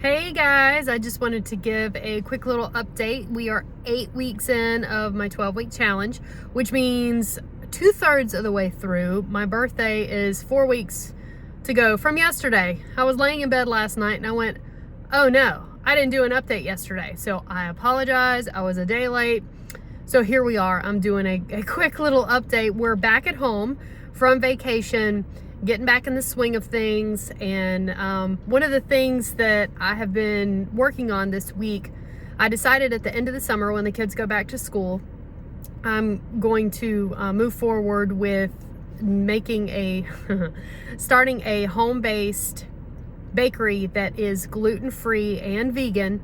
Hey guys, I just wanted to give a quick little update. We are 8 weeks in of my 12-week challenge, which means 2/3 of the way through. My birthday is 4 weeks to go from yesterday. I was laying in bed last night and I went, oh no, I didn't do an update yesterday. So I apologize, I was a day late. So here we are, I'm doing a quick little update. We're back at home from vacation, getting back in the swing of things. And one of the things that I have been working on this week, I decided at the end of the summer when the kids go back to school, I'm going to move forward with making starting a home-based bakery that is gluten-free and vegan.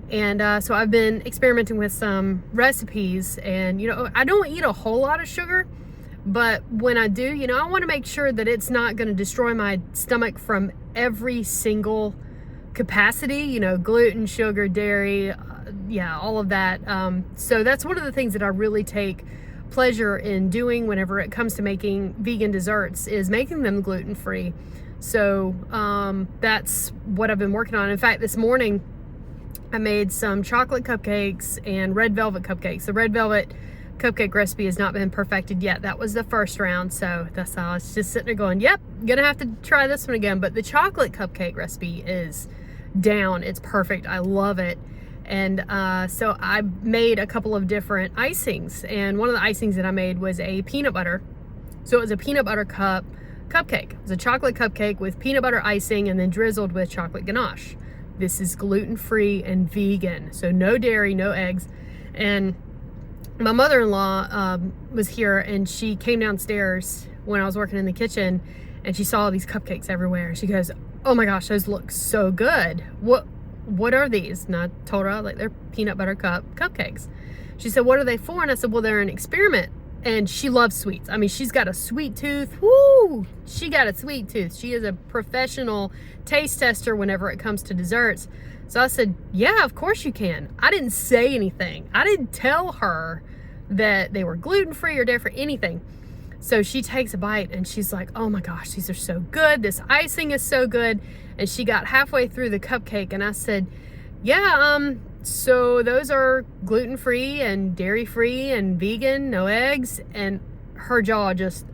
And so I've been experimenting with some recipes, and I don't eat a whole lot of sugar, but when I do, I want to make sure that it's not going to destroy my stomach from every single capacity, gluten, sugar, dairy, all of that. So that's one of the things that I really take pleasure in doing whenever it comes to making vegan desserts, is making them gluten-free. So that's what I've been working on. In fact, this morning I made some chocolate cupcakes and red velvet cupcakes. The red velvet cupcake recipe has not been perfected yet. That was the first round, so that's how I was just sitting there going, yep, gonna have to try this one again. But the chocolate cupcake recipe is down. It's perfect. I love it. And so I made a couple of different icings, and one of the icings that I made was a peanut butter. So it was a peanut butter cupcake. It was a chocolate cupcake with peanut butter icing and then drizzled with chocolate ganache. This is gluten-free and vegan, so no dairy, no eggs. And my mother-in-law was here, and she came downstairs when I was working in the kitchen, and she saw these cupcakes everywhere. She goes, oh my gosh, those look so good. What are these? And I told her, like, they're peanut butter cupcakes. She said, what are they for? And I said, well, they're an experiment. And she loves sweets. I mean, she's got a sweet tooth. Woo! She got a sweet tooth. She is a professional taste tester whenever it comes to desserts. So I said, yeah, of course you can. I didn't say anything. I didn't tell her that they were gluten-free or dairy-free, anything. So she takes a bite and she's like, oh my gosh, these are so good. This icing is so good. And she got halfway through the cupcake and I said, yeah, so those are gluten-free and dairy-free and vegan, no eggs. And her jaw just,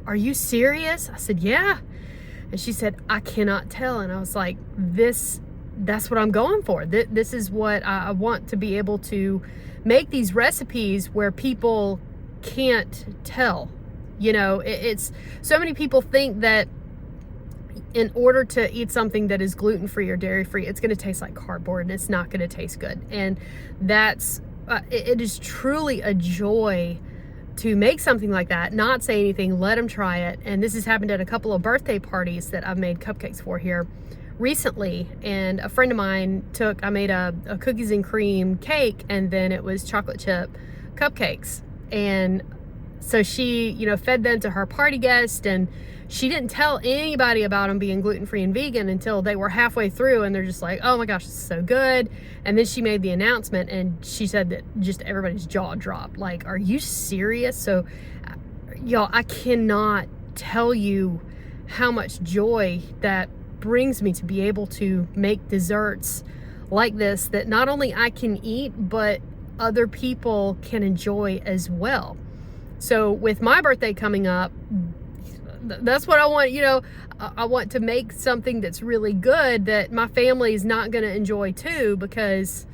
are you serious? I said, yeah. And she said, I cannot tell. And I was like, that's what I'm going for. This is what I want to be able to make, these recipes where people can't tell. It's so many people think that in order to eat something that is gluten-free or dairy-free, it's going to taste like cardboard and it's not going to taste good. And that's it is truly a joy to make something like that, not say anything, let them try it. And this has happened at a couple of birthday parties that I've made cupcakes for here recently. And a friend of mine I made a cookies and cream cake, and then it was chocolate chip cupcakes. And so she, fed them to her party guest, and she didn't tell anybody about them being gluten-free and vegan until they were halfway through, and they're just like, oh my gosh, this is so good. And then she made the announcement, and she said that just everybody's jaw dropped. Like, are you serious? So, y'all, I cannot tell you how much joy that brings me to be able to make desserts like this that not only I can eat, but other people can enjoy as well. So with my birthday coming up, that's what I want. I want to make something that's really good that my family is not going to enjoy too, because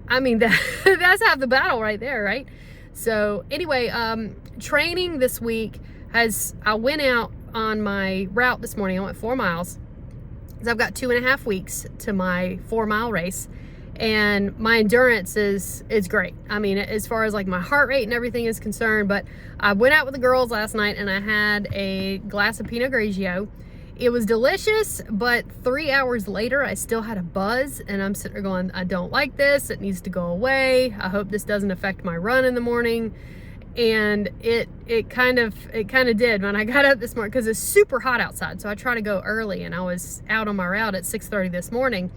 I mean, that's half the battle right there, right? So anyway, training this week I went out on my route this morning. I went 4 miles. So I've got 2.5 weeks to my 4-mile race, and my endurance is great. I mean, as far as like my heart rate and everything is concerned. But I went out with the girls last night and I had a glass of Pinot Grigio. It was delicious, but 3 hours later I still had a buzz, and I'm sitting there going, I don't like this. It needs to go away. I hope this doesn't affect my run in the morning. And it kind of did when I got up this morning, because it's super hot outside. So I try to go early, and I was out on my route at 6:30 this morning.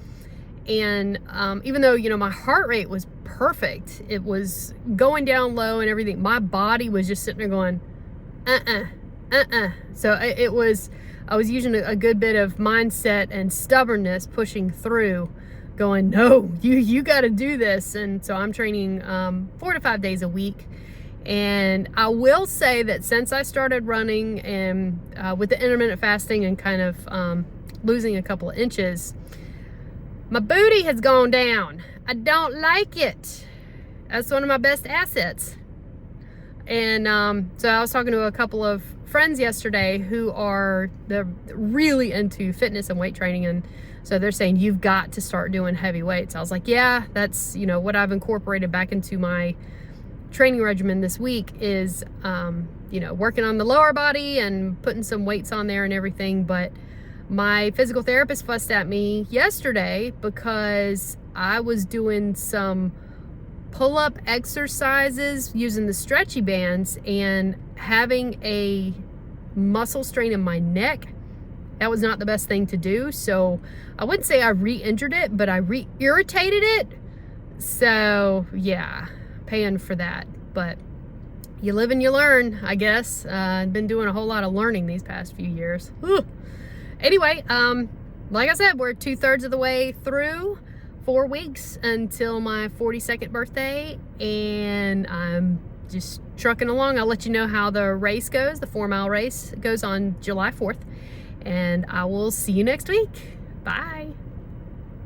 And even though, my heart rate was perfect, it was going down low and everything, my body was just sitting there going, So it was I was using a good bit of mindset and stubbornness pushing through, going, no, you got to do this. And so I'm training 4 to 5 days a week. And I will say that since I started running and with the intermittent fasting and kind of losing a couple of inches, my booty has gone down. I don't like it. That's one of my best assets. And so I was talking to a couple of friends yesterday who are really into fitness and weight training, and so they're saying you've got to start doing heavy weights. I was like, yeah, that's what I've incorporated back into my training regimen this week is working on the lower body and putting some weights on there and everything. But my physical therapist fussed at me yesterday because I was doing some pull-up exercises using the stretchy bands and having a muscle strain in my neck. That was not the best thing to do. So I wouldn't say I re-injured it, but I re-irritated it. So yeah, paying for that. But you live and you learn, I guess. I've been doing a whole lot of learning these past few years. Whew. Anyway, like I said, we're 2/3 of the way through 4 weeks until my 42nd birthday, and I'm just trucking along. I'll let you know how the race goes. The 4-mile race goes on July 4th, and I will see you next week. Bye.